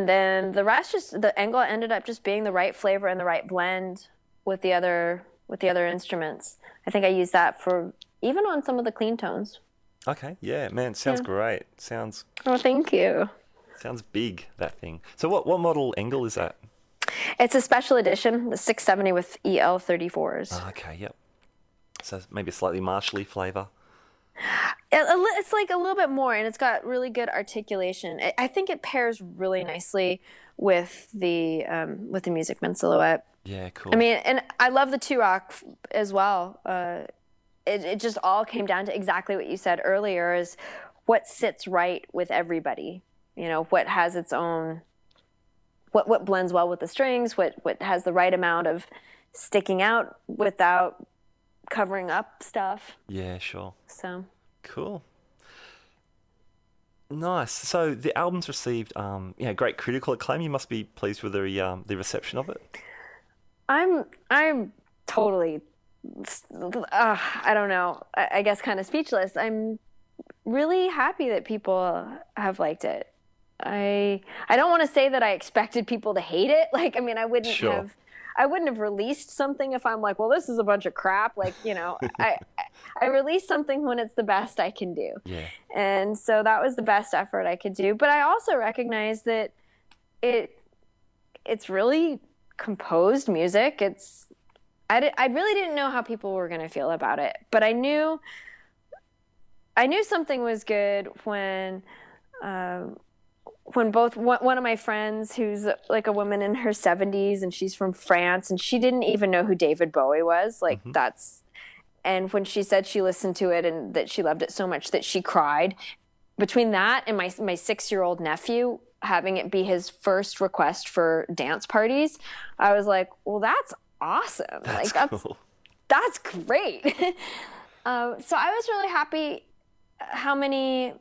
[SPEAKER 4] then the rest, just the Engel ended up just being the right flavor and the right blend with the other instruments. I think I used that for even on some of the clean tones.
[SPEAKER 1] Okay. Yeah, man, sounds great. Sounds
[SPEAKER 4] Oh, thank you.
[SPEAKER 1] Sounds big, that thing. So what model Engel is that?
[SPEAKER 4] It's a special edition, the 670 with EL34s.
[SPEAKER 1] Oh, okay, yep. So maybe a slightly Marshall-y flavour.
[SPEAKER 4] It's like a little bit more, and it's got really good articulation. I think it pairs really nicely with the Music Men Silhouette.
[SPEAKER 1] Yeah, cool.
[SPEAKER 4] I mean, and I love the Two Rock as well. It just all came down to exactly what you said earlier, is what sits right with everybody. You know, what has its own, what blends well with the strings, what has the right amount of sticking out without covering up stuff.
[SPEAKER 1] Yeah, sure.
[SPEAKER 4] So
[SPEAKER 1] cool. Nice. So the album's received great critical acclaim. You must be pleased with the reception of it.
[SPEAKER 4] I'm totally I don't know. I guess kind of speechless. I'm really happy that people have liked it. I don't want to say that I expected people to hate it. Like, I mean, I wouldn't have released something if I'm like, well, this is a bunch of crap. Like, you know, I release something when it's the best I can do.
[SPEAKER 1] Yeah.
[SPEAKER 4] And so that was the best effort I could do. But I also recognize that it's really composed music. I really didn't know how people were going to feel about it, but I knew something was good when both one of my friends, who's like a woman in her 70s and she's from France, and she didn't even know who David Bowie was. Like and when she said she listened to it and that she loved it so much that she cried, between that and my 6-year-old nephew having it be his first request for dance parties, I was like, well, that's awesome. That's cool. That's great. So I was really happy how many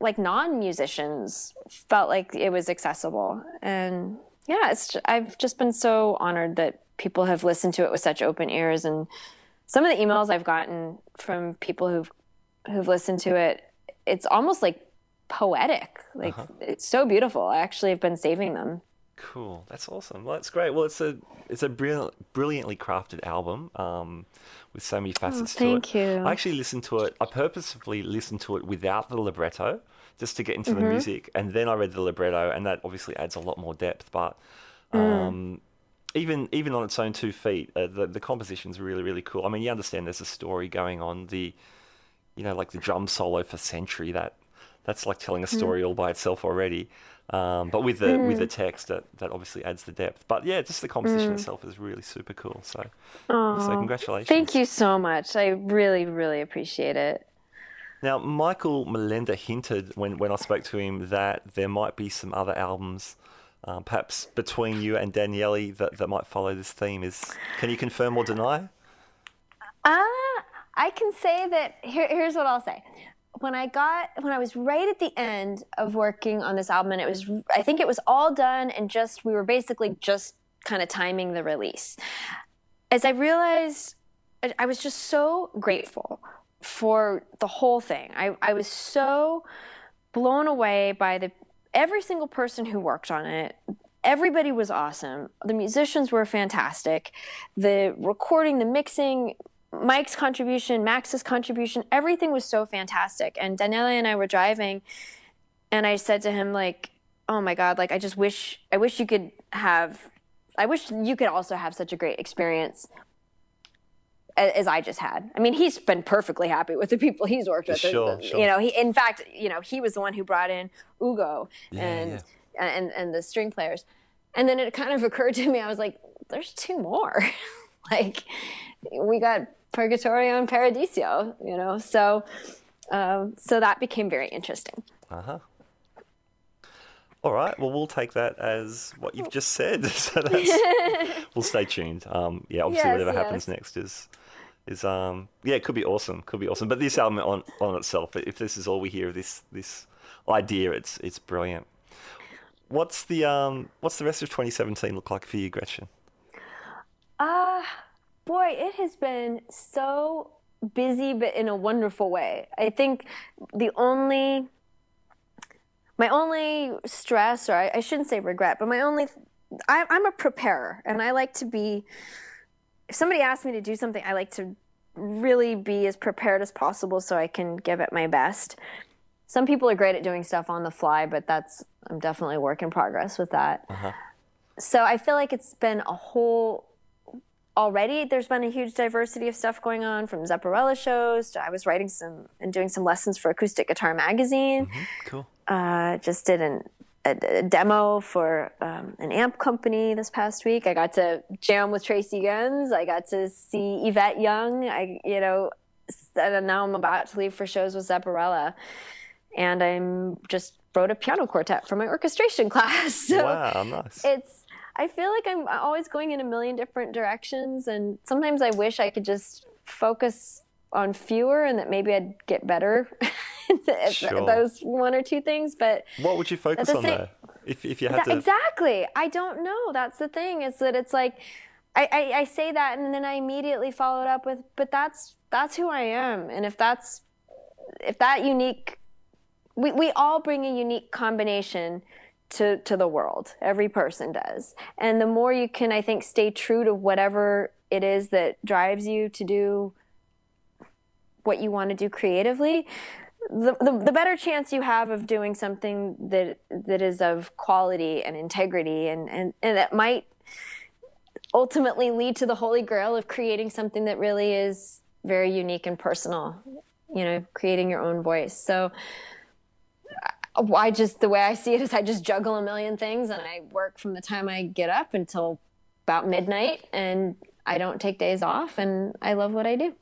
[SPEAKER 4] like non-musicians felt like it was accessible. And yeah, I've just been so honored that people have listened to it with such open ears. And some of the emails I've gotten from people who've listened to it, it's almost like poetic. Like it's so beautiful. I actually have been saving them.
[SPEAKER 1] Cool. That's awesome. Well, that's great. Well, it's a brilliantly crafted album with so many facets to it.
[SPEAKER 4] Thank you.
[SPEAKER 1] I actually listened to it. I purposefully listened to it without the libretto just to get into the music, and then I read the libretto, and that obviously adds a lot more depth. But even on its own 2 feet, the composition's really, really cool. I mean, you understand there's a story going on. Like the drum solo for Century, that's like telling a story all by itself already. But with the text, that obviously adds the depth. But yeah, just the composition itself is really super cool. So congratulations.
[SPEAKER 4] Thank you so much. I really, really appreciate it.
[SPEAKER 1] Now, Michael Molenda hinted when I spoke to him that there might be some other albums perhaps between you and Daniele that might follow this theme? Can you confirm or deny?
[SPEAKER 4] I can say that here's what I'll say. When I was right at the end of working on this album, and I think it was all done, and we were basically just kind of timing the release. As I realized, I was just so grateful for the whole thing. I was so blown away by every single person who worked on it. Everybody was awesome. The musicians were fantastic. The recording, the mixing, Mike's contribution, Max's contribution, everything was so fantastic. And Daniele and I were driving, and I said to him, like, oh my God, like, I wish you could also have such a great experience as I just had. I mean, he's been perfectly happy with the people he's worked with.
[SPEAKER 1] Sure.
[SPEAKER 4] You know, in fact, he was the one who brought in Ugo and the string players. And then it kind of occurred to me, I was like, there's two more. Like, we got Purgatorio and Paradiso, so that became very interesting.
[SPEAKER 1] All right, well, we'll take that as what you've just said. So we'll stay tuned. Obviously, whatever happens next is it could be awesome. But this album on itself, if this is all we hear of this idea, it's brilliant. What's the rest of 2017 look like for you, Gretchen?
[SPEAKER 4] Boy, it has been so busy, but in a wonderful way. I think my only stress, or I shouldn't say regret, but I'm a preparer, and I like to be, if somebody asks me to do something, I like to really be as prepared as possible so I can give it my best. Some people are great at doing stuff on the fly, but I'm definitely a work in progress with that. So I feel like it's been already there's been a huge diversity of stuff going on, from Zepparella shows to I was writing and doing some lessons for Acoustic Guitar Magazine.
[SPEAKER 1] Cool.
[SPEAKER 4] Just did a demo for an amp company this past week. I got to jam with Tracy Guns. I got to see Yvette Young. And now I'm about to leave for shows with Zepparella. And I'm just wrote a piano quartet for my orchestration class. So
[SPEAKER 1] wow, nice.
[SPEAKER 4] I feel like I'm always going in a million different directions, and sometimes I wish I could just focus on fewer and that maybe I'd get better at those one or two things. But
[SPEAKER 1] what would you focus on there if you had to?
[SPEAKER 4] Exactly. I don't know. That's the thing, is that it's like I say that and then I immediately follow it up with, but that's who I am. And if that unique, we all bring a unique combination to the world. Every person does. And the more you can, I think, stay true to whatever it is that drives you to do what you want to do creatively, the better chance you have of doing something that is of quality and integrity, and that might ultimately lead to the holy grail of creating something that really is very unique and personal, creating your own voice. So the way I see it is I just juggle a million things, and I work from the time I get up until about midnight, and I don't take days off, and I love what I do.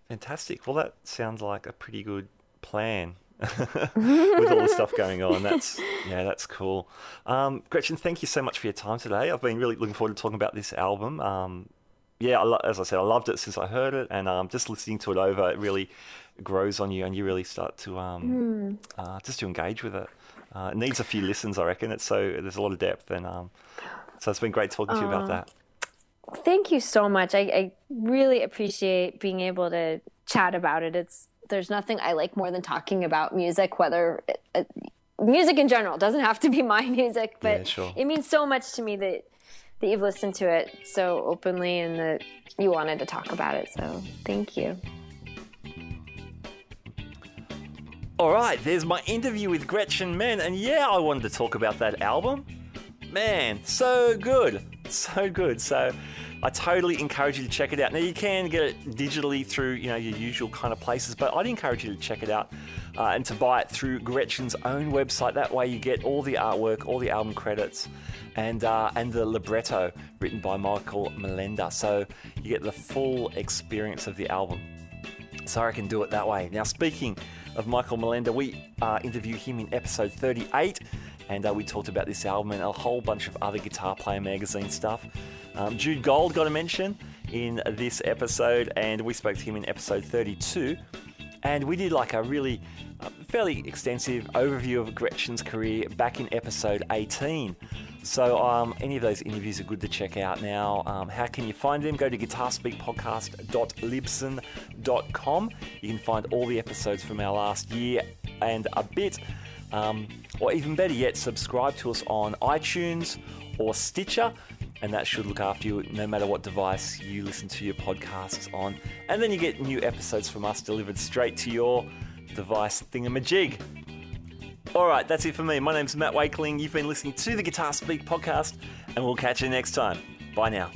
[SPEAKER 1] Fantastic. Well, that sounds like a pretty good plan with all the stuff going on. That's cool. Gretchen, thank you so much for your time today. I've been really looking forward to talking about this album. As I said, I loved it since I heard it, and just listening to it over, it really grows on you, and you really start to just to engage with it. It needs a few listens, I reckon. There's a lot of depth, and so it's been great talking to you about that.
[SPEAKER 4] Thank you so much. I really appreciate being able to chat about it. There's nothing I like more than talking about music, whether music in general. It doesn't have to be my music, but it means so much to me that you've listened to it so openly and that you wanted to talk about it. So thank you.
[SPEAKER 1] All right, there's my interview with Gretchen Men, and I wanted to talk about that album. Man, so good. So I totally encourage you to check it out. Now, you can get it digitally through, your usual kind of places, but I'd encourage you to check it out and to buy it through Gretchen's own website. That way you get all the artwork, all the album credits, and the libretto written by Michael Molenda. So you get the full experience of the album. So I can do it that way. Now, speaking of Michael Molenda, we interviewed him in episode 38. and we talked about this album and a whole bunch of other Guitar Player magazine stuff. Jude Gold got a mention in this episode, and we spoke to him in episode 32, and we did like a really fairly extensive overview of Gretchen's career back in episode 18. So any of those interviews are good to check out now. How can you find them? Go to guitarspeakpodcast.libsyn.com. You can find all the episodes from our last year and a bit. Or even better yet, subscribe to us on iTunes or Stitcher, and that should look after you no matter what device you listen to your podcasts on. And then you get new episodes from us delivered straight to your device thingamajig. All right, that's it for me. My name's Matt Wakeling. You've been listening to the Guitar Speak podcast, and we'll catch you next time. Bye now.